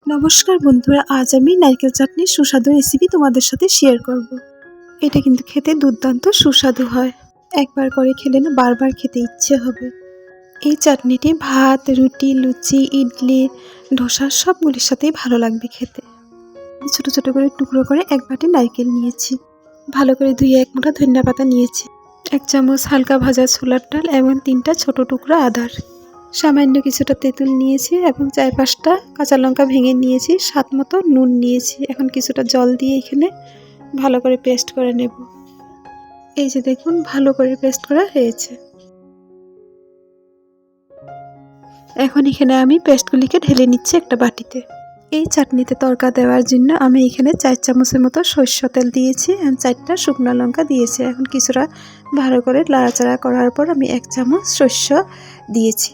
নমস্কার বন্ধুরা, আজ আমি নারকেল চাটনির সুস্বাদু রেসিপি তোমাদের সাথে শেয়ার করব। এটা কিন্তু খেতে দুর্দান্ত সুস্বাদু হয়। একবার করে খেলে না বারবার খেতে ইচ্ছে হবে। এই চাটনিটি ভাত, রুটি, লুচি, ইডলি, ধোসা সবগুলির সাথেই ভালো লাগবে খেতে। ছোট ছোট করে টুকরো করে এক বাটি নারকেল নিয়েছি। ভালো করে ধুয়ে এক মুঠা ধনিয়া পাতা নিয়েছি। 1 চামচ হালকা ভাজা ছোলার ডাল এবং 3টা ছোট টুকরা আদার। সামান্য কিছুটা তেঁতুল নিয়েছি এবং 4-5টা কাঁচা লঙ্কা ভেঙে নিয়েছি। স্বাদ মতো নুন নিয়েছি। এখন কিছুটা জল দিয়ে এখানে ভালো করে পেস্ট করে নেব। এই যে দেখুন, ভালো করে পেস্ট করা হয়েছে। এখন এখানে আমি পেস্টগুলিকে ঢেলে নিচ্ছি একটা বাটিতে। এই চাটনিতে তড়কা দেওয়ার জন্য আমি এখানে 4 চামচের মতো সরষের তেল দিয়েছি এবং 4টা শুকনো লঙ্কা দিয়েছি। এখন কিছুটা ভালো করে নাড়াচাড়া করার পর আমি 1 চামচ সর্ষে দিয়েছি।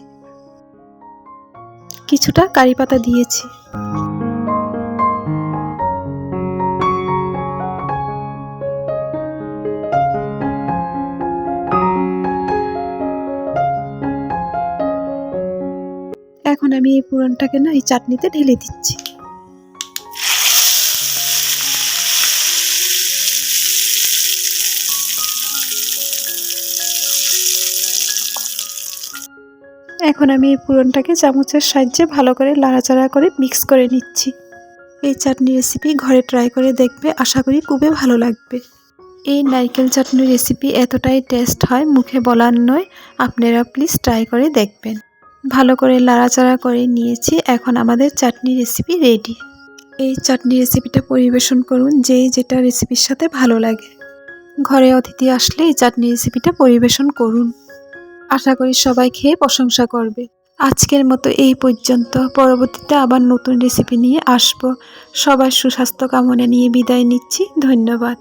কিছুটা কারি পাতা দিয়েছি। এখন আমি এই পুরনটাকে না এই চাটনিতে ঢেলে দিচ্ছি। এখন আমি এই পুরনটাকে চামচের সাহায্যে ভালো করে নাড়াচাড়া করে মিক্স করে নিচ্ছি। এই চাটনি রেসিপি ঘরে ট্রাই করে দেখবে, আশা করি খুবই ভালো লাগবে। এই নারকেল চাটনি রেসিপি এতটাই টেস্ট হয় মুখে বলার নয়, আপনারা প্লিজ ট্রাই করে দেখবেন। ভালো করে নাড়াচাড়া করে নিয়েছি। এখন আমাদের চাটনি রেসিপি রেডি। এই চাটনি রেসিপিটা পরিবেশন করুন যেটা রেসিপির সাথে ভালো লাগে। ঘরে অতিথি আসলে এই চাটনি রেসিপিটা পরিবেশন করুন। আশা করি সবাই খেয়ে প্রশংসা করবে। আজকের মতো এই পর্যন্ত। পরবর্তীতে আবার নতুন রেসিপি নিয়ে আসব। সবার সুস্বাস্থ্য কামনা নিয়ে বিদায় নিচ্ছি। ধন্যবাদ।